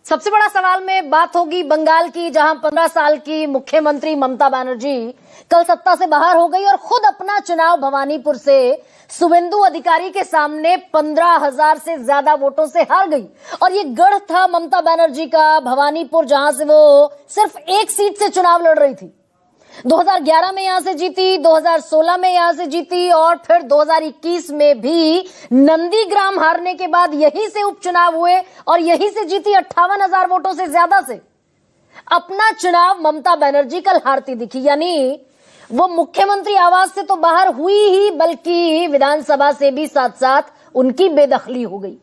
सबसे बड़ा सवाल में बात होगी बंगाल की, जहां 15 साल की मुख्यमंत्री ममता बनर्जी कल सत्ता से बाहर हो गई और खुद अपना चुनाव भवानीपुर से शुवेंदु अधिकारी के सामने 15,000 से ज्यादा वोटों से हार गई। और ये गढ़ था ममता बनर्जी का भवानीपुर, जहां से वो सिर्फ एक सीट से चुनाव लड़ रही थी। 2011 में यहां से जीती, 2016 में यहां से जीती और फिर 2021 में भी नंदीग्राम हारने के बाद यहीं से उपचुनाव हुए और यहीं से जीती 58,000 वोटों से ज्यादा से। अपना चुनाव ममता बनर्जी कल हारती दिखी, यानी वो मुख्यमंत्री आवास से तो बाहर हुई ही, बल्कि विधानसभा से भी साथ साथ उनकी बेदखली हो गई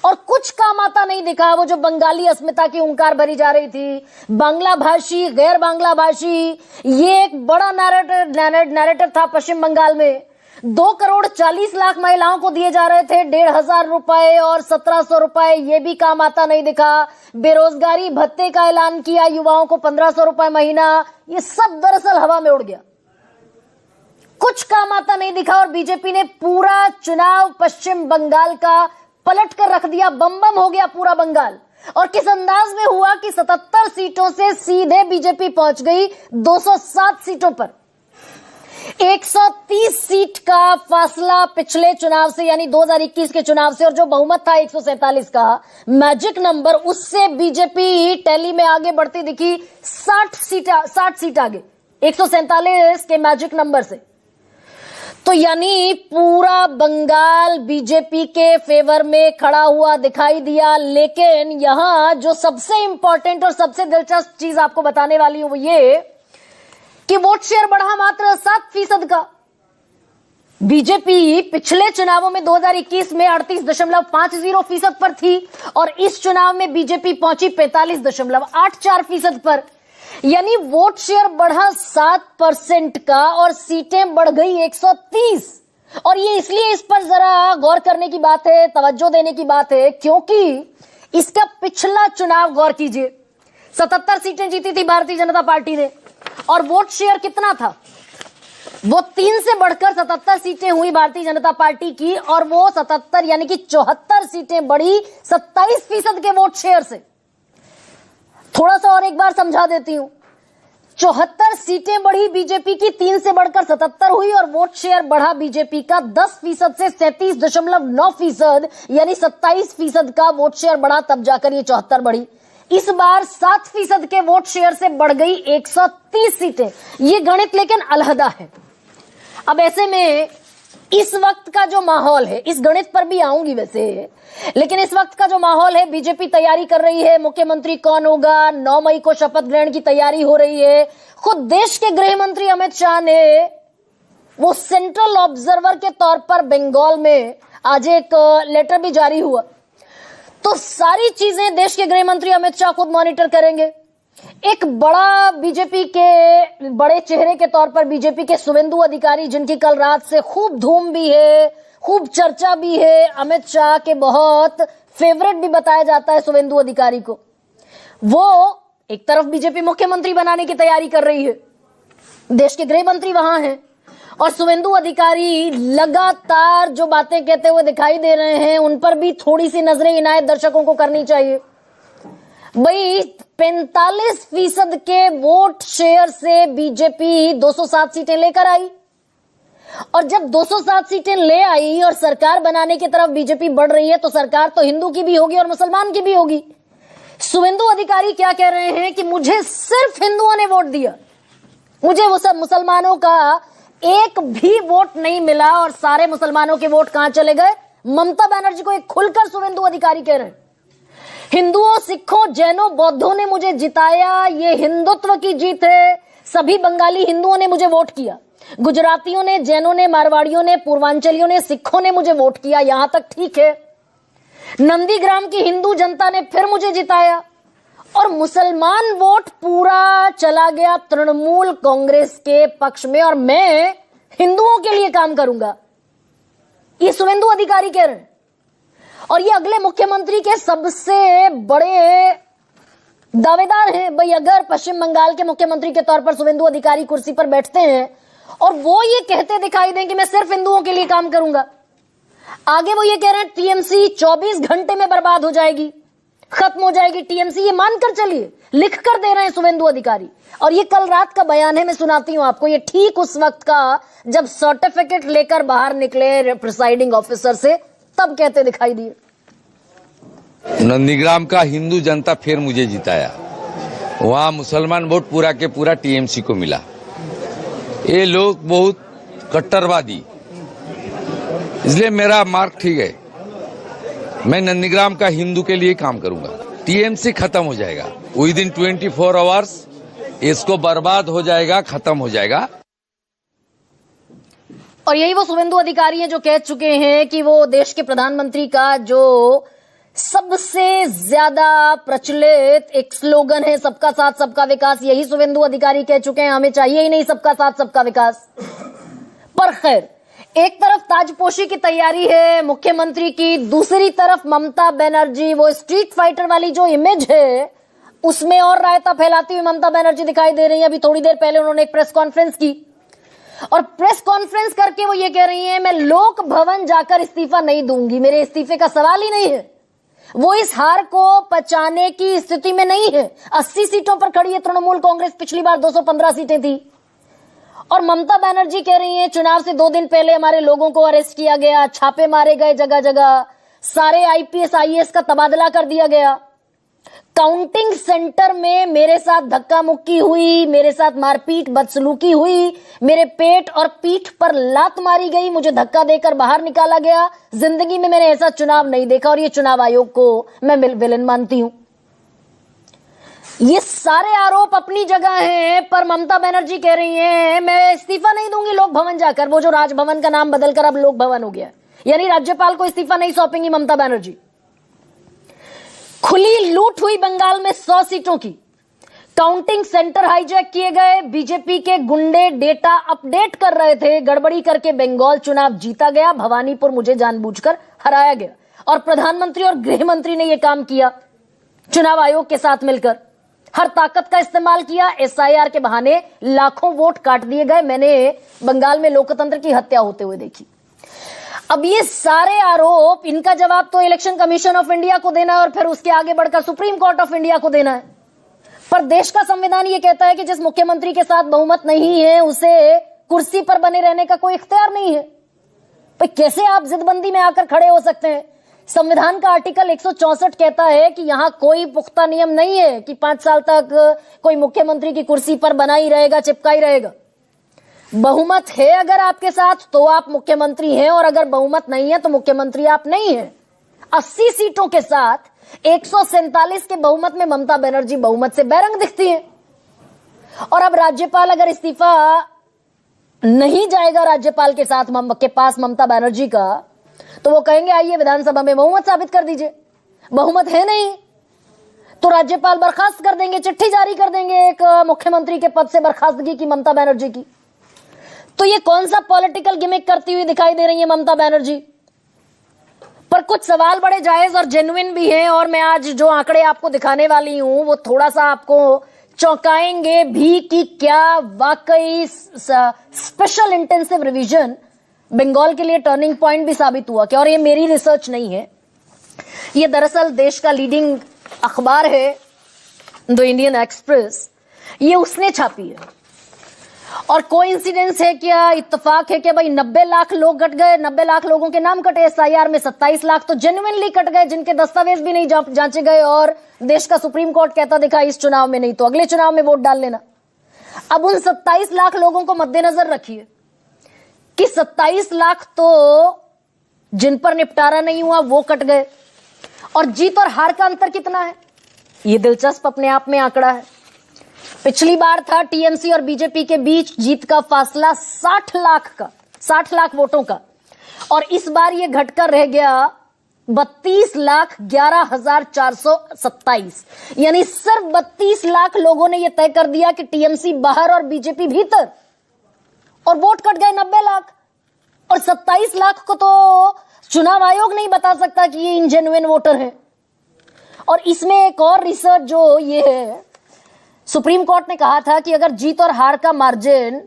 और कुछ काम आता नहीं दिखा। वो जो बंगाली अस्मिता की हुंकार भरी जा रही थी, बांग्ला भाषी गैर बांग्ला भाषी, ये एक बड़ा नैरेटिव था पश्चिम बंगाल में। 2,40,00,000 महिलाओं को दिए जा रहे थे 1,500 रुपए और 1,700 रुपए, ये भी काम आता नहीं दिखा। बेरोजगारी भत्ते का ऐलान किया, युवाओं को 1,500 रुपए महीना, ये सब दरअसल हवा में उड़ गया। कुछ काम आता नहीं दिखा और बीजेपी ने पूरा चुनाव पश्चिम बंगाल का पलट कर रख दिया। बम बम हो गया पूरा बंगाल। और किस अंदाज में हुआ कि 77 सीटों से सीधे बीजेपी पहुंच गई 207 सीटों पर। 130 सीट का फासला पिछले चुनाव से, यानी 2021 के चुनाव से, और जो बहुमत था 147 का मैजिक नंबर, उससे बीजेपी टैली में आगे बढ़ती दिखी 60 सीट आगे 147 के मैजिक नंबर से। तो यानी पूरा बंगाल बीजेपी के फेवर में खड़ा हुआ दिखाई दिया। लेकिन यहां जो सबसे इंपॉर्टेंट और सबसे दिलचस्प चीज आपको बताने वाली हूं वो ये कि वोट शेयर बढ़ा मात्र 7% का। बीजेपी पिछले चुनावों में 2021 में 38.50% पर थी और इस चुनाव में बीजेपी पहुंची 45.84% पर, यानी वोट शेयर बढ़ा 7% का और सीटें बढ़ गई 130। और ये इसलिए इस पर जरा गौर करने की बात है, तवज्जो देने की बात है, क्योंकि इसका पिछला चुनाव गौर कीजिए। 77 सीटें जीती थी भारतीय जनता पार्टी ने और वोट शेयर कितना था? वो 3 से बढ़कर 77 सीटें हुई भारतीय जनता पार्टी की और वो 77 यानी कि 74 सीटें बढ़ी 27% के वोट शेयर से। थोड़ा सा और एक बार समझा देती हूं। 74 सीटें बढ़ी बीजेपी की, 3 से बढ़कर 77 हुई और वोट शेयर बढ़ा बीजेपी का 10% से 37.9%, यानी 27% का वोट शेयर बढ़ा, तब जाकर ये 74 बढ़ी। इस बार 7% के वोट शेयर से बढ़ गई 130 सीटें। ये गणित लेकिन अलहदा है। अब ऐसे में इस वक्त का जो माहौल है, इस गणित पर भी आऊंगी वैसे, लेकिन इस वक्त का जो माहौल है, बीजेपी तैयारी कर रही है मुख्यमंत्री कौन होगा, 9 मई को शपथ ग्रहण की तैयारी हो रही है। खुद देश के गृह मंत्री अमित शाह ने वो सेंट्रल ऑब्जर्वर के तौर पर बंगाल में आज एक लेटर भी जारी हुआ। तो सारी चीजें देश के गृह मंत्री अमित शाह खुद मॉनिटर करेंगे। एक बड़ा बीजेपी के बड़े चेहरे के तौर पर बीजेपी के शुवेंदु अधिकारी, जिनकी कल रात से खूब धूम भी है, खूब चर्चा भी है, अमित शाह के बहुत फेवरेट भी बताया जाता है शुवेंदु अधिकारी को। वो एक तरफ बीजेपी मुख्यमंत्री बनाने की तैयारी कर रही है, देश के गृह मंत्री वहां हैं और शुवेंदु अधिकारी लगातार जो बातें कहते हुए दिखाई दे रहे हैं, उन पर भी थोड़ी सी नजरें इनायत दर्शकों को करनी चाहिए। भाई 45% के वोट शेयर से बीजेपी 207 सीटें लेकर आई और जब 207 सीटें ले आई और सरकार बनाने की तरफ बीजेपी बढ़ रही है, तो सरकार तो हिंदू की भी होगी और मुसलमान की भी होगी। शुवेंदु अधिकारी क्या कह रहे हैं कि मुझे सिर्फ हिंदुओं ने वोट दिया, मुझे वो सब मुसलमानों का एक भी वोट नहीं मिला और सारे मुसलमानों के वोट कहां चले गए? ममता बनर्जी को एक खुलकर शुवेंदु अधिकारी कह रहे हैं। हिंदुओं, सिखों, जैनों, बौद्धों ने मुझे जिताया, ये हिंदुत्व की जीत है। सभी बंगाली हिंदुओं ने मुझे वोट किया, गुजरातियों ने, जैनों ने, मारवाड़ियों ने, पूर्वांचलियों ने, सिखों ने मुझे वोट किया, यहां तक ठीक है। नंदीग्राम की हिंदू जनता ने फिर मुझे जिताया और मुसलमान वोट पूरा चला गया तृणमूल कांग्रेस के पक्ष में और मैं हिंदुओं के लिए काम करूंगा, ये शुवेंदु अधिकारी कह रहे हैं। और ये अगले मुख्यमंत्री के सबसे बड़े दावेदार हैं। भाई अगर पश्चिम बंगाल के मुख्यमंत्री के तौर पर शुवेंदु अधिकारी कुर्सी पर बैठते हैं और वो ये कहते दिखाई दें कि मैं सिर्फ हिंदुओं के लिए काम करूंगा, आगे वो ये कह रहे हैं टीएमसी 24 घंटे में बर्बाद हो जाएगी, खत्म हो जाएगी टीएमसी, ये मानकर चलिए, लिख कर दे रहे हैं शुभेंदु अधिकारी। और ये कल रात का बयान है, मैं सुनाती हूं आपको। ये ठीक उस वक्त का जब सर्टिफिकेट लेकर बाहर निकले प्रिसाइडिंग ऑफिसर से, तब कहते दिखाई दिए। नंदीग्राम का हिंदू जनता फिर मुझे जिताया, वहां मुसलमान वोट पूरा के पूरा टीएमसी को मिला। ये लोग बहुत कट्टरवादी, इसलिए मेरा मार्क ठीक है। मैं नंदीग्राम का हिंदू के लिए काम करूंगा। टीएमसी खत्म हो जाएगा विद इन 24 आवर्स, इसको बर्बाद हो जाएगा, खत्म हो जाएगा। और यही वो शुभेंदु अधिकारी हैं जो कह चुके हैं कि वो देश के प्रधानमंत्री का जो सबसे ज्यादा प्रचलित एक स्लोगन है सबका साथ सबका विकास, यही शुभेंदु अधिकारी कह चुके हैं हमें चाहिए ही नहीं सबका साथ सबका विकास। पर खैर, एक तरफ ताजपोशी की तैयारी है मुख्यमंत्री की, दूसरी तरफ ममता बनर्जी वो स्ट्रीट फाइटर वाली जो इमेज है उसमें और रायता फैलाती हुई ममता बनर्जी दिखाई दे रही है। अभी थोड़ी देर पहले उन्होंने एक प्रेस कॉन्फ्रेंस की और प्रेस कॉन्फ्रेंस करके वो ये कह रही हैं मैं लोक भवन जाकर इस्तीफा नहीं दूंगी, मेरे इस्तीफे का सवाल ही नहीं है। वो इस हार को पचाने की स्थिति में नहीं है। 80 सीटों पर खड़ी है तृणमूल कांग्रेस, पिछली बार 215 सीटें थी। और ममता बनर्जी कह रही हैं चुनाव से 2 दिन पहले हमारे लोगों को अरेस्ट किया गया, छापे मारे गए जगह जगह, सारे आईपीएस आईएएस का तबादला कर दिया गया, काउंटिंग सेंटर में मेरे साथ धक्का मुक्की हुई, मेरे साथ मारपीट बदसलूकी हुई, मेरे पेट और पीठ पर लात मारी गई, मुझे धक्का देकर बाहर निकाला गया। जिंदगी में मैंने ऐसा चुनाव नहीं देखा और ये चुनाव आयोग को मैं विलेन मानती हूं। ये सारे आरोप अपनी जगह हैं, पर ममता बनर्जी कह रही हैं मैं इस्तीफा नहीं दूंगी लोक भवन जाकर। वो जो राजभवन का नाम बदलकर अब लोक भवन हो गया, यानी राज्यपाल को इस्तीफा नहीं सौंपेंगी ममता बनर्जी। खुली लूट हुई बंगाल में 100 सीटों की, काउंटिंग सेंटर हाईजैक किए गए, बीजेपी के गुंडे डेटा अपडेट कर रहे थे, गड़बड़ी करके बंगाल चुनाव जीता गया, भवानीपुर मुझे जानबूझकर हराया गया। और प्रधानमंत्री और गृह मंत्री ने यह काम किया चुनाव आयोग के साथ मिलकर, हर ताकत का इस्तेमाल किया, एसआईआर के बहाने लाखों वोट काट दिए गए। मैंने बंगाल में लोकतंत्र की हत्या होते हुए देखी। अब ये सारे आरोप, इनका जवाब तो इलेक्शन कमीशन ऑफ इंडिया को देना है और फिर उसके आगे बढ़कर सुप्रीम कोर्ट ऑफ इंडिया को देना है। पर देश का संविधान ये कहता है कि जिस मुख्यमंत्री के साथ बहुमत नहीं है उसे कुर्सी पर बने रहने का कोई इख्तियार नहीं है। भाई कैसे आप जिदबंदी में आकर खड़े हो सकते हैं? संविधान का आर्टिकल 164 कहता है कि यहां कोई पुख्ता नियम नहीं है कि 5 साल तक कोई मुख्यमंत्री की कुर्सी पर बना ही रहेगा, चिपका ही रहेगा। बहुमत है अगर आपके साथ तो आप मुख्यमंत्री हैं, और अगर बहुमत नहीं है तो मुख्यमंत्री आप नहीं हैं। 80 सीटों के साथ 147 के बहुमत में ममता बनर्जी बहुमत से बेरंग दिखती है। और अब राज्यपाल अगर इस्तीफा नहीं जाएगा राज्यपाल के साथ के पास ममता बनर्जी का, तो वो कहेंगे आइए विधानसभा में बहुमत साबित कर दीजिए। बहुमत है नहीं तो राज्यपाल बर्खास्त कर देंगे, चिट्ठी जारी कर देंगे एक मुख्यमंत्री के पद से बर्खास्तगी की ममता बनर्जी की। तो ये कौन सा पॉलिटिकल गिमिक करती हुई दिखाई दे रही है ममता बनर्जी? पर कुछ सवाल बड़े जायज और जेन्युइन भी हैं, और मैं आज जो आंकड़े आपको दिखाने वाली हूं वो थोड़ा सा आपको चौंकाएंगे भी कि क्या वाकई स्पेशल इंटेंसिव रिवीजन बंगाल के लिए टर्निंग पॉइंट भी साबित हुआ क्या? और ये मेरी रिसर्च नहीं है, ये दरअसल देश का लीडिंग अखबार है द इंडियन एक्सप्रेस, ये उसने छापी है। और कोइंसिडेंस है क्या, इत्तेफाक है कि भाई 90 लाख लोग कट गए, 90 लाख लोगों के नाम कटे एसआईआर में, 27 लाख तो जेन्युइनली कट गए जिनके दस्तावेज भी नहीं जांचे गए, और देश का सुप्रीम कोर्ट कहता दिखा इस चुनाव में नहीं तो अगले चुनाव में वोट डाल लेना। अब उन 27 लाख लोगों को मद्देनजर रखिए कि 27 लाख तो जिन पर निपटारा नहीं हुआ वो कट गए, और जीत और हार का अंतर कितना है ये दिलचस्प अपने आप में आंकड़ा है। पिछली बार था टीएमसी और बीजेपी के बीच जीत का फासला 60 लाख वोटों का, और इस बार यह घटकर रह गया 32,11,427, यानी सिर्फ 32 लाख लोगों ने यह तय कर दिया कि टीएमसी बाहर और बीजेपी भीतर, और वोट कट गए 90 लाख। और 27 लाख को तो चुनाव आयोग नहीं बता सकता कि ये इनजेन्युइन वोटर हैं। और इसमें एक और रिसर्च जो ये है, सुप्रीम कोर्ट ने कहा था कि अगर जीत और हार का मार्जिन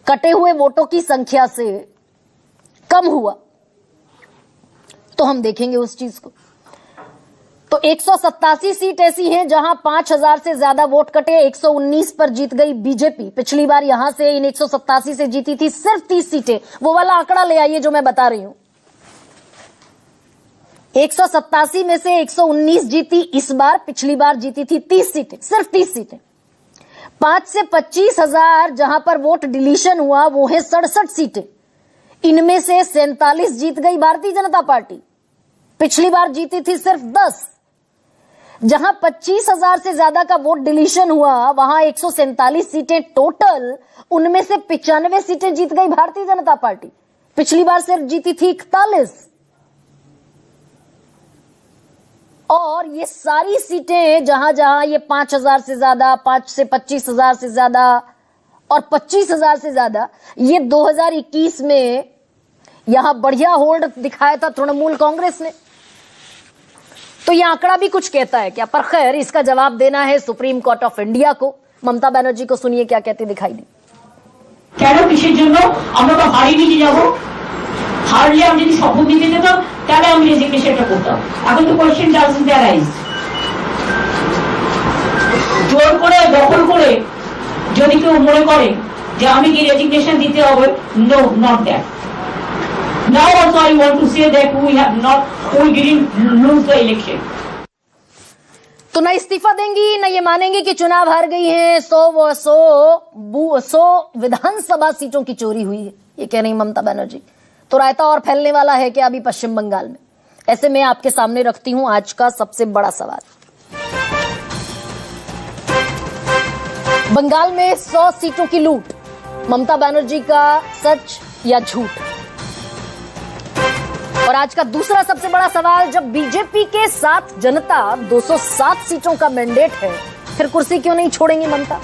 कटे हुए वोटों की संख्या से कम हुआ तो हम देखेंगे उस चीज को। तो 187 सीट ऐसी हैं जहां 5000 से ज्यादा वोट कटे। 119 पर जीत गई बीजेपी। पिछली बार यहां से इन 187 से जीती थी सिर्फ 30 सीटें। वो वाला आंकड़ा ले आइए जो मैं बता रही हूं। 187 में से 119 जीती इस बार, पिछली बार जीती थी 30 सीटें, सिर्फ 30 सीटें। 5 से 25,000 जहां पर वोट डिलीशन हुआ वो है 67 सीटें। इनमें से 47 जीत गई भारतीय जनता पार्टी, पिछली बार जीती थी सिर्फ 10। जहां 25,000 से ज्यादा का वोट डिलीशन हुआ वहां 147 सीटें टोटल, उनमें से 95 सीटें जीत गई भारतीय जनता पार्टी, पिछली बार सिर्फ जीती थी 41। और ये सारी सीटें जहां जहां ये 5,000 से ज्यादा, 5 से 25,000 से ज्यादा और 25,000 से ज्यादा, ये 2021 में यहां बढ़िया होल्ड दिखाया था तृणमूल कांग्रेस ने। तो यह आंकड़ा भी कुछ कहता है क्या? पर खैर, इसका जवाब देना है सुप्रीम कोर्ट ऑफ इंडिया को। ममता बनर्जी को सुनिए क्या कहती दिखाई दी। কেন কিসের জন্য আমরা তো হারিয়ে নিয়ে যাব? হারলে আমি যদি শপথ নিতে যেতাম তাহলে আমি রেজিগনেশনটা করতাম। এখন তো কোয়েশ্চেন ডাজন্ট অ্যারাইজ। জোর করে দখল করে যদি কেউ মনে করে যে আমি কি রেজিগনেশন দিতে হবে, no, not that. Now also I want to say that we didn't lose the election. तो न इस्तीफा देंगी न ये मानेंगी कि चुनाव हार गई है। 100 विधानसभा सीटों की चोरी हुई है, ये कह रही ममता बनर्जी। तो रायता और फैलने वाला है क्या अभी पश्चिम बंगाल में? ऐसे में आपके सामने रखती हूं आज का सबसे बड़ा सवाल। बंगाल में 100 सीटों की लूट, ममता बनर्जी का सच या झूठ? और आज का दूसरा सबसे बड़ा सवाल, जब बीजेपी के साथ जनता 207 सीटों का मैंडेट है, फिर कुर्सी क्यों नहीं छोड़ेंगी ममता?